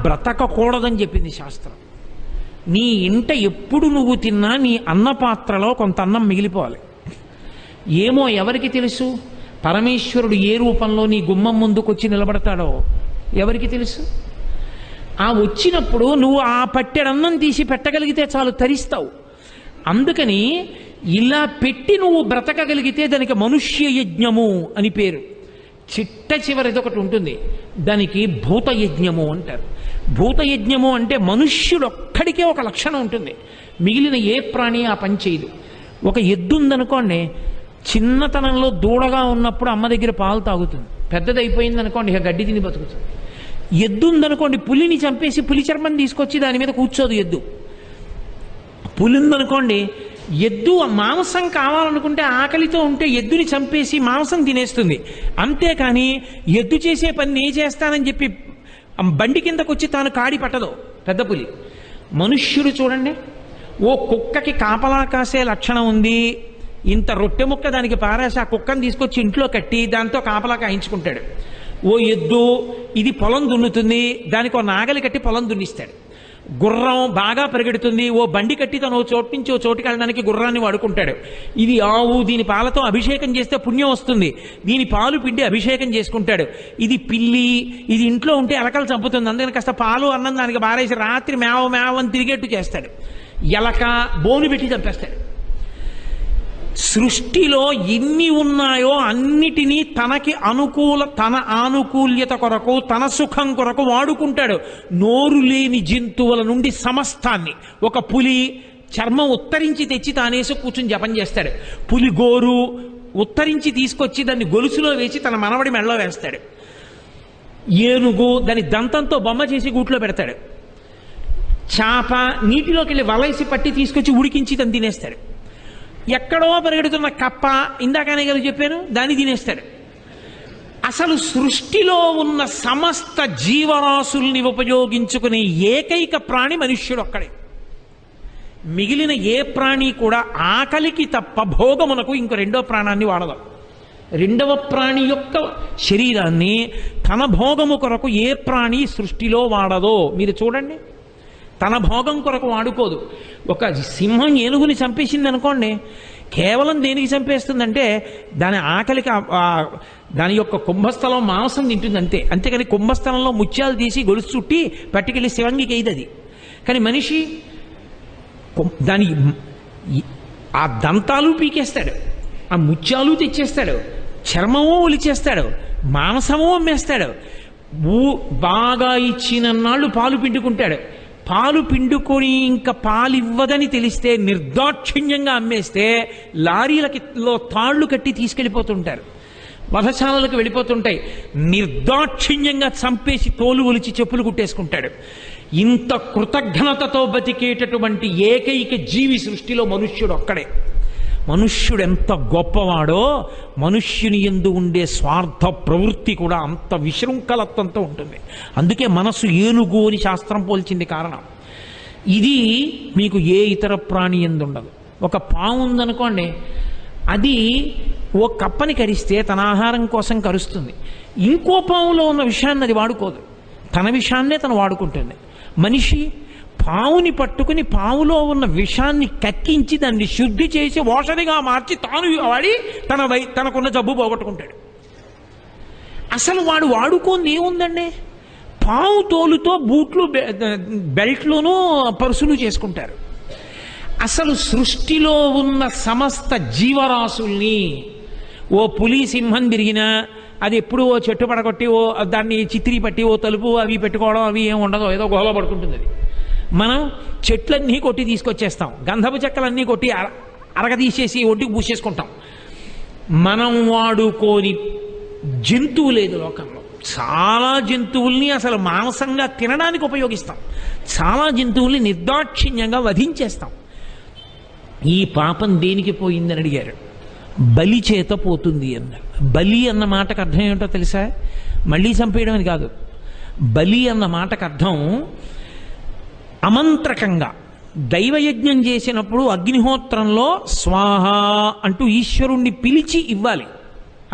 బ్రతకకూడదని చెప్పింది శాస్త్రం. నీ ఇంట ఎప్పుడు నువ్వు తిన్నా నీ అన్నపాత్రలో కొంత అన్నం మిగిలిపోవాలి. ఏమో ఎవరికి తెలుసు పరమేశ్వరుడు ఏ రూపంలో నీ గుమ్మం ముందుకొచ్చి నిలబడతాడో ఎవరికి తెలుసు. ఆ వచ్చినప్పుడు నువ్వు ఆ పట్టెడన్నం తీసి పెట్టగలిగితే చాలు, తరిస్తావు. అందుకని ఇలా పెట్టి నువ్వు బ్రతకగలిగితే దానికి మనుష్య యజ్ఞము అని పేరు. చిట్ట చివరిది ఒకటి ఉంటుంది, దానికి భూతయజ్ఞము అంటారు. భూతయజ్ఞము అంటే మనుష్యుడొక్కడికే ఒక లక్షణం ఉంటుంది, మిగిలిన ఏ ప్రాణి ఆ పని చేయదు. ఒక ఎద్దు ఉందనుకోండి, చిన్నతనంలో దూడగా ఉన్నప్పుడు అమ్మ దగ్గర పాలు తాగుతుంది, పెద్దదైపోయింది అనుకోండి ఇక గడ్డి తిని బతుకుతుంది. ఎద్దు ఉందనుకోండి, పులిని చంపేసి పులి చర్మం తీసుకొచ్చి దాని మీద కూర్చోదు ఎద్దు. పులి ఉందనుకోండి, ఎద్దు మాంసం కావాలనుకుంటే ఆకలితో ఉంటే ఎద్దుని చంపేసి మాంసం తినేస్తుంది. అంతేకాని ఎద్దు చేసే పని నేను చేస్తానని చెప్పి బండి కిందకు వచ్చి తాను కాడి పట్టదు పెద్ద పులి. మనుష్యుడు చూడండి, ఓ కుక్కకి కాపలా కాసే లక్షణం ఉంది, ఇంత రొట్టె ముక్క దానికి పారేసి ఆ కుక్కను తీసుకొచ్చి ఇంట్లో కట్టి దాంతో కాపలా కాయించుకుంటాడు. ఓ ఎద్దు ఇది పొలం దున్నుతుంది, దానికి ఓ నాగలి కట్టి పొలం దున్నిస్తాడు. గుర్రం బాగా పరిగెడుతుంది, ఓ బండి కట్టి తను ఓ చోటు నుంచి ఓ చోటుకి వెళ్ళడానికి గుర్రాన్ని వాడుకుంటాడు. ఇది ఆవు, దీని పాలతో అభిషేకం చేస్తే పుణ్యం వస్తుంది, దీని పాలు పిండి అభిషేకం చేసుకుంటాడు. ఇది పిల్లి, ఇది ఇంట్లో ఉంటే ఎలకలు చంపుతుంది, అందుకని కాస్త పాలు అన్నం దానికి బారేసి రాత్రి మేవ మేవ అని తిరిగేట్టు చేస్తాడు. ఎలక బోను పెట్టి చంపేస్తాడు. సృష్టిలో ఎన్ని ఉన్నాయో అన్నిటినీ తన ఆనుకూల్యత కొరకు, తన సుఖం కొరకు వాడుకుంటాడు. నోరు లేని జంతువుల నుండి సమస్తాన్ని, ఒక పులి చర్మం ఉత్తరించి తెచ్చి తానేసి కూర్చుని జపం చేస్తాడు. పులి గోరు ఉత్తరించి తీసుకొచ్చి దాన్ని గొలుసులో వేసి తన మనవడి మెడలో వేస్తాడు. ఏనుగు దాని దంతంతో బొమ్మ చేసి గూట్లో పెడతాడు. చాప నీటిలోకి వెళ్ళి వలైసి పట్టి తీసుకొచ్చి ఉడికించి తను తినేస్తాడు. ఎక్కడో పరిగెడుతున్న కప్ప, ఇందాకనే కదా చెప్పాను, దాన్ని తినేస్తాడు. అసలు సృష్టిలో ఉన్న సమస్త జీవరాశుల్ని ఉపయోగించుకునే ఏకైక ప్రాణి మనుష్యుడు ఒక్కడే. మిగిలిన ఏ ప్రాణి కూడా ఆకలికి తప్ప భోగమునకు ఇంకో రెండో ప్రాణాన్ని వాడదు. రెండవ ప్రాణి యొక్క శరీరాన్ని తన భోగము కొరకు ఏ ప్రాణి సృష్టిలో వాడదో మీరు చూడండి. తన భోగం కొరకు వాడుకోదు. ఒక సింహం ఏనుగుని చంపేసింది అనుకోండి, కేవలం దేనికి చంపేస్తుందంటే దాని ఆకలికి దాని యొక్క కుంభస్థలం మాంసం తింటుంది అంతే. అంతేకాని కుంభస్థలంలో ముత్యాలు తీసి గొలుసు చుట్టి పట్టుకెళ్ళి శివంగికి అయ్యింది అది. కానీ మనిషి దాని ఆ దంతాలు పీకేస్తాడు, ఆ ముత్యాలు తెచ్చేస్తాడు, చర్మమో ఒలిచేస్తాడు, మాంసమో అమ్మేస్తాడు. బాగా ఇచ్చిన నాళ్ళు పాలు పిండుకుంటాడు. పాలు పిండుకొని ఇంకా పాలు ఇవ్వదని తెలిస్తే నిర్దాక్షిణ్యంగా అమ్మేస్తే లారీలలో తాళ్లు కట్టి తీసుకెళ్ళిపోతుంటారు, వధశాలలకు వెళ్ళిపోతుంటాయి. నిర్దాక్షిణ్యంగా చంపేసి తోలు ఒలిచి చెప్పులు కుట్టేసుకుంటాడు. ఇంత కృతజ్ఞతతో బతికేటటువంటి ఏకైక జీవి సృష్టిలో మనుష్యుడు ఒక్కడే. మనుష్యుడు ఎంత గొప్పవాడో మనుష్యుని యందు ఉండే స్వార్థ ప్రవృత్తి కూడా అంత విశృంఖలత్వంతో ఉంటుంది. అందుకే మనసు ఏనుగు అని శాస్త్రం పోల్చింది కారణం. ఇది మీకు ఏ ఇతర ప్రాణి యందు ఉండదు. ఒక పాము ఉందనుకోండి, అది ఓ కప్పని కరిస్తే తన ఆహారం కోసం కరుస్తుంది. ఇంకో పాములో ఉన్న విషయాన్ని అది వాడుకోదు, తన విషయాన్నే తను వాడుకుంటుంది. మనిషి పావుని పట్టుకుని పావులో ఉన్న విషాన్ని కక్కించి దాన్ని శుద్ధి చేసి ఓషధిగా మార్చి తాను వాడి తనకున్న జబ్బు పోగొట్టుకుంటాడు. అసలు వాడు వాడుకోంది ఏముందండి? పావు తోలుతో బూట్లు, బెల్ట్లోనూ పరుసులు చేసుకుంటారు. అసలు సృష్టిలో ఉన్న సమస్త జీవరాశుల్ని, ఓ పులి సింహం తిరిగినా అది ఎప్పుడు ఓ చెట్టు పడగొట్టి ఓ దాన్ని చిత్రీ పట్టి ఓ తలుపు అవి పెట్టుకోవడం అవి ఏమి ఉండదో, ఏదో గోల పడుకుంటుంది అది. మనం చెట్లన్నీ కొట్టి తీసుకొచ్చేస్తాం, గంధపు చెక్కలన్నీ కొట్టి అరగదీసేసి ఒడ్డుకు పూసేసుకుంటాం. మనం వాడుకోని జంతువు లేదు లోకంలో. చాలా జంతువుల్ని అసలు మాంసంగా తినడానికి ఉపయోగిస్తాం, చాలా జంతువుల్ని నిర్దాక్షిణ్యంగా వధించేస్తాం. ఈ పాపం దేనికి పోయిందని అడిగారు. బలి చేత పోతుంది అన్నారు. బలి అన్న మాటకు అర్థం ఏమిటో తెలుసా? మళ్ళీ చంపేయడం అని కాదు. బలి అన్న మాటకు అర్థం అమంత్రకంగా దైవయజ్ఞం చేసినప్పుడు అగ్నిహోత్రంలో స్వాహ అంటూ ఈశ్వరుణ్ణి పిలిచి ఇవ్వాలి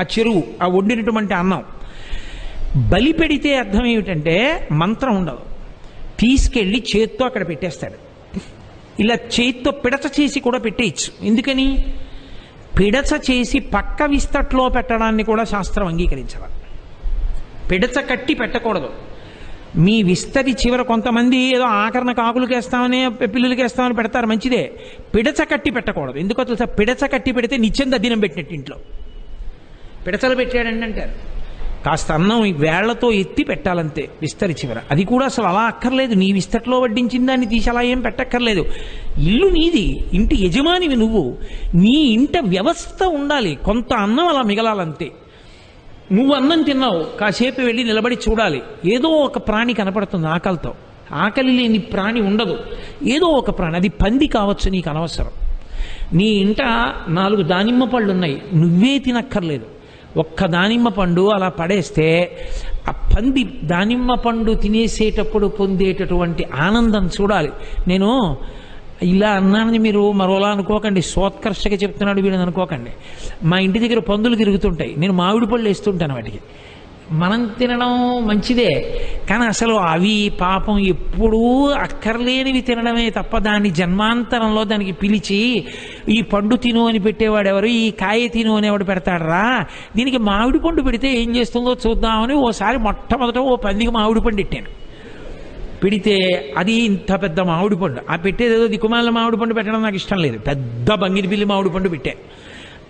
ఆ చెరువు, ఆ వండినటువంటి అన్నం. బలి పెడితే అర్థం ఏమిటంటే మంత్రం ఉండదు, తీసుకెళ్ళి చేత్తో అక్కడ పెట్టేస్తాడు. ఇలా చేత్తో పిడచ చేసి కూడా పెట్టేయచ్చు. ఎందుకని? పిడచ చేసి పక్క విస్తట్లో పెట్టడాన్ని కూడా శాస్త్రం అంగీకరించాలి. పిడచ కట్టి పెట్టకూడదు. మీ విస్తరి చివర కొంతమంది ఏదో ఆకరణ కాకులకి వేస్తామని పిల్లులకి వేస్తామని పెడతారు, మంచిదే. పిడచ కట్టి పెట్టకూడదు. ఎందుకో తెలుసా? పిడచ కట్టి పెడితే నిత్యం దద్దినం పెట్టినట్టు ఇంట్లో పిడచలు పెట్టాడండి అంటారు. కాస్త అన్నం వేళ్లతో ఎత్తి పెట్టాలంతే విస్తరి చివర. అది కూడా అసలు అలా అక్కర్లేదు. నీ విస్తట్లో వడ్డించిన దాన్ని తీసి అలా ఏం పెట్టక్కర్లేదు. ఇల్లు నీది, ఇంటి యజమానివి నువ్వు. నీ ఇంట వ్యవస్థ ఉండాలి. కొంత అన్నం అలా మిగలాలంతే. నువ్వు అన్నం తిన్నావు, కాసేపు వెళ్ళి నిలబడి చూడాలి. ఏదో ఒక ప్రాణి కనపడుతుంది ఆకలితో. ఆకలి లేని ప్రాణి ఉండదు. ఏదో ఒక ప్రాణి, అది పంది కావచ్చు, నీకు అనవసరం. నీ ఇంట 4 దానిమ్మ పళ్ళు ఉన్నాయి, నువ్వే తినక్కర్లేదు. ఒక్క దానిమ్మ పండు అలా పడేస్తే ఆ పంది దానిమ్మ పండు తినేసేటప్పుడు పొందేటటువంటి ఆనందం చూడాలి. నేను ఇలా అన్నానని మీరు మరోలా అనుకోకండి, సోత్కర్షగా చెప్తున్నాడు వీళ్ళని అనుకోకండి. మా ఇంటి దగ్గర పందులు తిరుగుతుంటాయి, నేను మామిడి పళ్ళు వేస్తుంటాను వాటికి. మనం తినడం మంచిదే, కానీ అసలు అవి పాపం ఎప్పుడూ అక్కర్లేనివి తినడమే తప్ప దాన్ని జన్మాంతరంలో దానికి పిలిచి ఈ పండు తిను అని పెట్టేవాడు ఎవరు, ఈ కాయ తిను అనేవాడు పెడతాడరా, దీనికి మామిడి పండు పెడితే ఏం చేస్తుందో చూద్దామని ఓసారి మొట్టమొదట ఓ పందికి మామిడి పండు పెట్టాను. పెడితే అది ఇంత పెద్ద మామిడి పండు. ఆ పెట్టేది ఏదో దిక్కుమాల మామిడి పండు పెట్టడం నాకు ఇష్టం లేదు. పెద్ద బంగిరిపిల్లి మామిడి పండు పెట్టాను.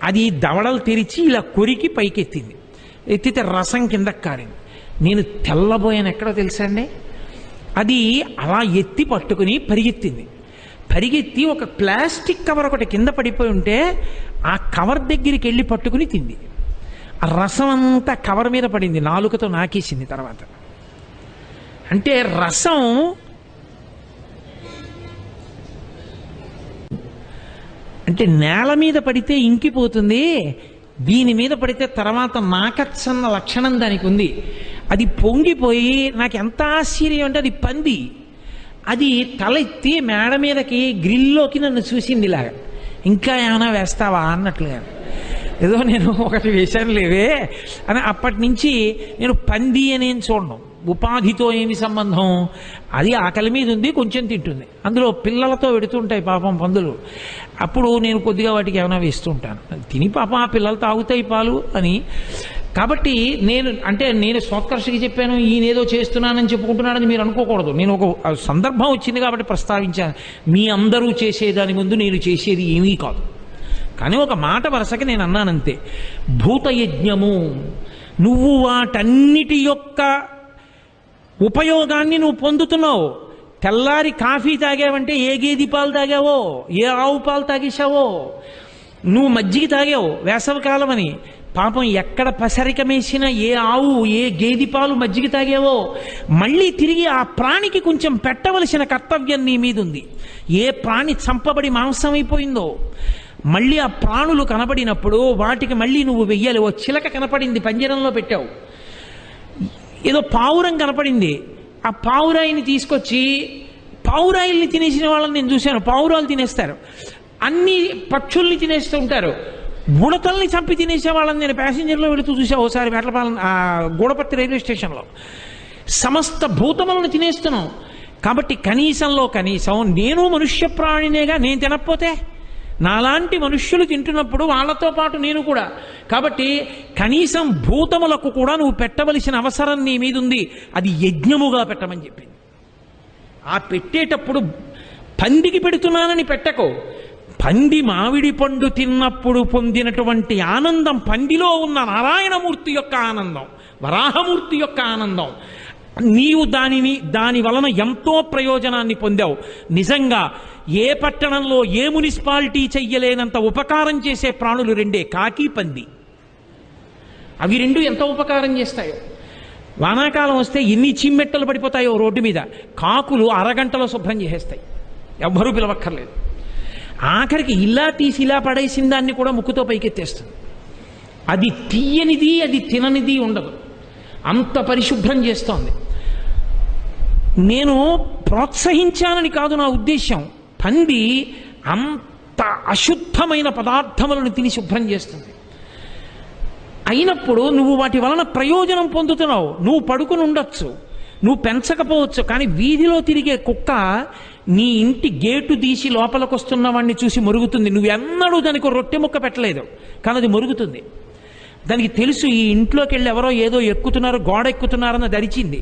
అది దవడలు తెరిచి ఇలా కొరికి పైకెత్తింది. ఎత్తితే రసం కిందకి కారింది. నేను తెల్లబోయాను. ఎక్కడో తెలుసా అండి, అది అలా ఎత్తి పట్టుకుని పరిగెత్తింది. పరిగెత్తి ఒక ప్లాస్టిక్ కవర్ ఒకటి కింద పడిపోయి ఉంటే ఆ కవర్ దగ్గరికి వెళ్ళి పట్టుకుని తింది. ఆ రసం అంతా కవర్ మీద పడింది, నాలుకతో నాకేసింది. తర్వాత అంటే రసం అంటే నేల మీద పడితే ఇంకిపోతుంది, దీని మీద పడితే తర్వాత నాకచ్చన్న లక్షణం దానికి ఉంది. అది పొంగిపోయి నాకు ఎంత ఆశ్చర్యం అంటే అది పంది. అది తల ఎత్తి మేడ మీదకి గ్రిల్లోకి నన్ను చూసింది ఇలాగా, ఇంకా ఏమైనా వేస్తావా అన్నట్లుగా. ఏదో నేను ఒకటి వేశాను లేవే అని. అప్పటి నుంచి నేను పంది అనేం చూడను. ఉపాధితో ఏమి సంబంధం? అది ఆకలి మీద ఉంది, కొంచెం తింటుంది. అందులో పిల్లలతో పెడుతుంటాయి పాపం పందులు. అప్పుడు నేను కొద్దిగా వాటికి ఏమైనా వేస్తూ ఉంటాను. తిని పాపం ఆ పిల్లలు తాగుతాయి పాలు అని. కాబట్టి నేను సోత్కర్షకి చెప్పాను, ఈయనేదో చేస్తున్నానని చెప్పుకుంటున్నానని మీరు అనుకోకూడదు. నేను ఒక సందర్భం వచ్చింది కాబట్టి ప్రస్తావించాను. మీ అందరూ చేసేదాని ముందు నేను చేసేది ఏమీ కాదు. కానీ ఒక మాట వరుసకి నేను అన్నానంతే. భూతయజ్ఞము, నువ్వు వాటన్నిటి యొక్క ఉపయోగాన్ని నువ్వు పొందుతున్నావు. తెల్లారి కాఫీ తాగావంటే ఏ గేదె పాలు తాగావో, ఏ ఆవు పాలు తాగేశావో. నువ్వు మజ్జిగ తాగావు వేసవికాలం అని, పాపం ఎక్కడ పసరికమేసినా ఏ ఆవు ఏ గేదె పాలు మజ్జిగ తాగావో మళ్ళీ తిరిగి ఆ ప్రాణికి కొంచెం పెట్టవలసిన కర్తవ్యం నీ మీద ఉంది. ఏ ప్రాణి చంపబడి మాంసం అయిపోయిందో మళ్ళీ ఆ ప్రాణులు కనబడినప్పుడు వాటికి మళ్ళీ నువ్వు వెయ్యాలి. ఓ చిలక కనపడింది, పంజరంలో పెట్టావు. ఏదో పావురం కనపడింది, ఆ పావురాయిని తీసుకొచ్చి, పావురాయిల్ని తినేసిన వాళ్ళని నేను చూశాను. పావురాలు తినేస్తారు, అన్ని పక్షుల్ని తినేస్తూ ఉంటారు. ఉడతల్ని చంపి తినేసే వాళ్ళని నేను ప్యాసింజర్లో వెళుతూ చూసా ఓసారి వేటలపాలెం గూడపర్తి రైల్వే స్టేషన్లో. సమస్త భూతములను తినేస్తున్నాం. కాబట్టి కనీసంలో కనీసం నేను మనుష్య ప్రాణినేగా, నేను తినకపోతే నాలాంటి మనుష్యులు తింటున్నప్పుడు వాళ్ళతో పాటు నేను కూడా. కాబట్టి కనీసం భూతములకు కూడా నువ్వు పెట్టవలసిన అవసరం నీ మీద ఉంది. అది యజ్ఞముగా పెట్టమని చెప్పింది. ఆ పెట్టేటప్పుడు పందికి పెడుతున్నానని పెట్టకు. పంది మామిడి పండు తిన్నప్పుడు పొందినటువంటి ఆనందం పందిలో ఉన్న నారాయణమూర్తి యొక్క ఆనందం, వరాహమూర్తి యొక్క ఆనందం. నీవు దాని వలన ఎంతో ప్రయోజనాన్ని పొందావు. నిజంగా ఏ పట్టణంలో ఏ మున్సిపాలిటీ చెయ్యలేనంత ఉపకారం చేసే ప్రాణులు రెండే, కాకి పంది. అవి రెండు ఎంత ఉపకారం చేస్తాయో. వానాకాలం వస్తే ఎన్ని చిమ్మెట్టలు పడిపోతాయో రోడ్డు మీద, కాకులు అరగంటలో శుభ్రం చేసేస్తాయి, ఎవ్వరూ పిలవక్కర్లేదు. ఆఖరికి ఇలా తీసి ఇలా పడేసిన దాన్ని కూడా ముక్కుతో పైకెత్తేస్తుంది. అది తీయనిది అది తిననిది ఉండదు, అంత పరిశుభ్రం చేస్తోంది. నేను ప్రోత్సహించానని కాదు నా ఉద్దేశం, పంది అంత అశుద్ధమైన పదార్థములను తిని శుభ్రం చేస్తుంది. అయినప్పుడు నువ్వు వాటి వలన ప్రయోజనం పొందుతున్నావు. నువ్వు పడుకుని ఉండొచ్చు, నువ్వు పెంచకపోవచ్చు, కానీ వీధిలో తిరిగే కుక్క నీ ఇంటి గేటు తీసి లోపలికి వస్తున్న వాడిని చూసి మొరుగుతుంది. నువ్వెన్నడూ దానికి రొట్టె ముక్క పెట్టలేదు, కానీ అది మొరుగుతుంది. దానికి తెలుసు ఈ ఇంట్లోకి వెళ్ళి ఎవరో ఏదో ఎక్కుతున్నారు, గోడ ఎక్కుతున్నారని దరిచింది.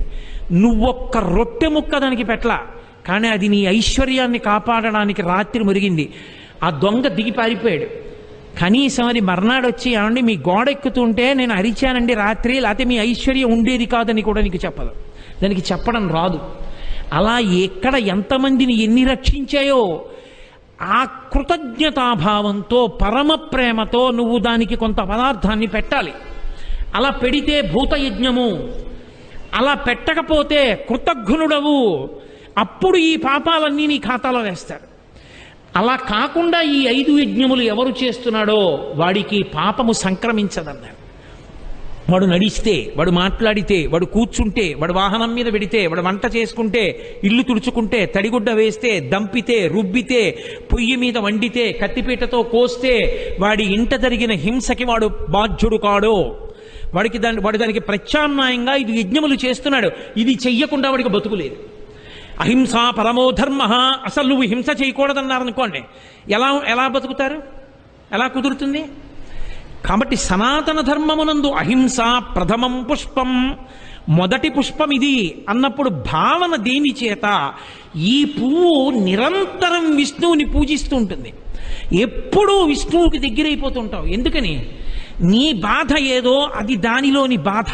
నువ్వొక్క రొట్టె ముక్క దానికి పెట్టలా, కానీ అది నీ ఐశ్వర్యాన్ని కాపాడడానికి రాత్రి మురిగింది. ఆ దొంగ దిగి పారిపోయాడు. కనీసం అది మర్నాడు వచ్చి ఏమండి మీ గోడ ఎక్కుతుంటే నేను అరిచానండి రాత్రి, లేకపోతే మీ ఐశ్వర్యం ఉండేది కాదని కూడా నీకు చెప్పదు. దానికి చెప్పడం రాదు. అలా ఎక్కడ ఎంతమందిని ఎన్ని రక్షించాయో ఆ కృతజ్ఞతాభావంతో పరమ ప్రేమతో నువ్వు దానికి కొంత పదార్థాన్ని పెట్టాలి. అలా పెడితే భూతయజ్ఞము, అలా పెట్టకపోతే కృతజ్ఞుడవు. అప్పుడు ఈ పాపాలన్నీ నీ ఖాతాలో వేస్తారు. అలా కాకుండా ఈ 5 యజ్ఞములు ఎవరు చేస్తున్నాడో వాడికి పాపము సంక్రమించదన్నారు. వాడు నడిస్తే, వాడు మాట్లాడితే, వాడు కూర్చుంటే, వాడు వాహనం మీద పెడితే, వాడు వంట చేసుకుంటే, ఇల్లు తుడుచుకుంటే, తడిగుడ్డ వేస్తే, దంపితే, రుబ్బితే, పొయ్యి మీద వండితే, కత్తిపీటతో కోస్తే, వాడి ఇంట జరిగిన హింసకి వాడు బాధ్యుడు కాడో, వాడు దానికి ప్రత్యామ్నాయంగా 5 యజ్ఞములు చేస్తున్నాడు. ఇది చెయ్యకుండా వాడికి బతుకులేదు. అహింస పరమో ధర్మ. అసలు నువ్వు హింస చేయకూడదన్నారనుకోండి, ఎలా బతుకుతారు? ఎలా కుదురుతుంది? కాబట్టి సనాతన ధర్మమునందు అహింస ప్రథమం పుష్పం, మొదటి పుష్పం ఇది అన్నప్పుడు భావన దేని చేత? ఈ పువ్వు నిరంతరం విష్ణువుని పూజిస్తూ ఉంటుంది, ఎప్పుడూ విష్ణువుకి దగ్గరైపోతుంటావు. ఎందుకని? నీ బాధ ఏదో అది దానిలోని బాధ.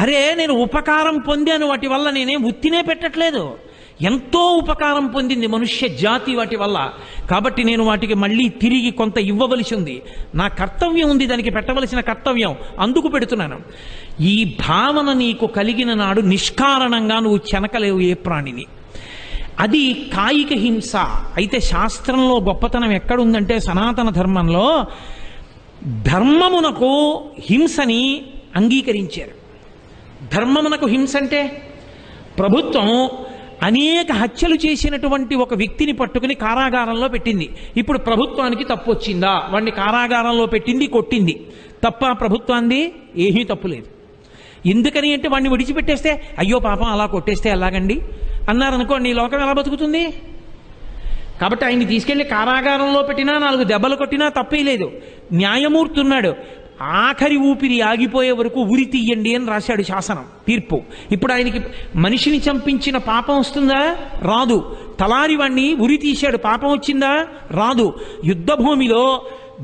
అరే నేను ఉపకారం పొందాను, వాటి వల్ల నేనేం ఉత్తినే పెట్టట్లేదు, ఎంతో ఉపకారం పొందింది మనుష్య జాతి వాటి వల్ల. కాబట్టి నేను వాటికి మళ్ళీ తిరిగి కొంత ఇవ్వవలసి ఉంది, నా కర్తవ్యం ఉంది, దానికి పెట్టవలసిన కర్తవ్యం, అందుకు పెడుతున్నాను. ఈ భావన నీకు కలిగిన నాడు నిష్కారణంగా నువ్వు చెనకలేవు ఏ ప్రాణిని. అది కాయిక హింస. అయితే శాస్త్రంలో గొప్పతనం ఎక్కడుందంటే సనాతన ధర్మంలో ధర్మమునకు హింసని అంగీకరించారు. ధర్మమునకు హింస అంటే ప్రభుత్వం అనేక హత్యలు చేసినటువంటి ఒక వ్యక్తిని పట్టుకుని కారాగారంలో పెట్టింది. ఇప్పుడు ప్రభుత్వానికి తప్పు వచ్చిందా? వాడిని కారాగారంలో పెట్టింది, కొట్టింది. తప్ప ప్రభుత్వాన్ని ఏమీ తప్పు లేదు. ఎందుకని అంటే వాడిని విడిచిపెట్టేస్తే అయ్యో పాపం అలా కొట్టేస్తే ఎలాగండి అన్నారనుకోండి, ఈ లోకం ఎలా బతుకుతుంది? కాబట్టి ఆయన్ని తీసుకెళ్లి కారాగారంలో పెట్టినా 4 దెబ్బలు కొట్టినా తప్పే లేదు. న్యాయమూర్తి ఉన్నాడు, ఆఖరి ఊపిరి ఆగిపోయే వరకు ఉరి తీయండి అని రాశాడు శాసనం, తీర్పు. ఇప్పుడు ఆయనకి మనిషిని చంపించిన పాపం వస్తుందా? రాదు. తలారి వాణ్ణి ఉరి తీశాడు, పాపం వచ్చిందా? రాదు. యుద్ధభూమిలో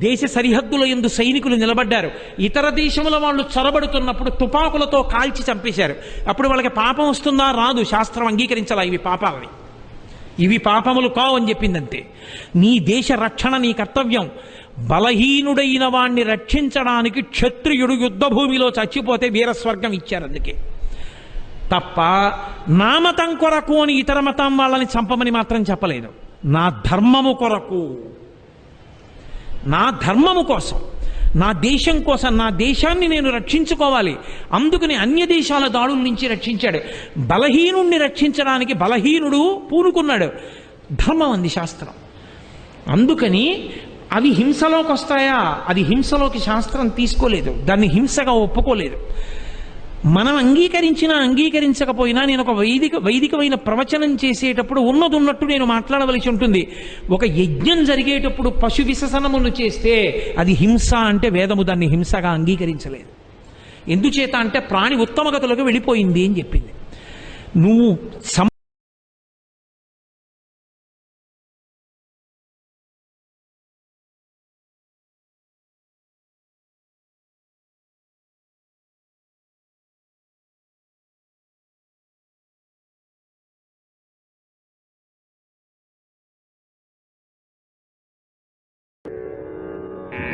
దేశ సరిహద్దుల యందు సైనికులు నిలబడ్డారు, ఇతర దేశముల వాళ్ళు చొరబడుతున్నప్పుడు తుపాకులతో కాల్చి చంపేశారు. అప్పుడు వాళ్ళకి పాపం వస్తుందా? రాదు. శాస్త్రం అంగీకరించాలా ఇవి పాపాలని, ఇవి పాపములు కావు అని చెప్పిందంతే. నీ దేశ రక్షణ నీ కర్తవ్యం. బలహీనుడైన వాణ్ణి రక్షించడానికి క్షత్రియుడు యుద్ధభూమిలో చచ్చిపోతే వీరస్వర్గం ఇచ్చారు. అందుకే తప్ప నా మతం కొరకు అని ఇతర మతం వాళ్ళని చంపమని మాత్రం చెప్పలేదు. నా ధర్మము కొరకు, నా ధర్మము కోసం, నా దేశం కోసం, నా దేశాన్ని నేను రక్షించుకోవాలి. అందుకని అన్య దేశాల దాడుల నుంచి రక్షించాడు. బలహీనుణ్ణి రక్షించడానికి బలహీనుడు పూనుకున్నాడు. ధర్మం అంది శాస్త్రం. అందుకని అవి హింసలోకి వస్తాయా? అది హింసలోకి శాస్త్రం తీసుకోలేదు, దాన్ని హింసగా ఒప్పుకోలేదు. మనం అంగీకరించినా అంగీకరించకపోయినా నేను ఒక వైదికమైన ప్రవచనం చేసేటప్పుడు ఉన్నట్టు నేను మాట్లాడవలసి ఉంటుంది. ఒక యజ్ఞం జరిగేటప్పుడు పశు విసర్జనమును చేస్తే అది హింస అంటే వేదము దాన్ని హింసగా అంగీకరించలేదు. ఎందుచేత అంటే ప్రాణి ఉత్తమగతులకు వెళ్ళిపోయింది అని చెప్పింది. నువ్వు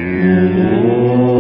Oh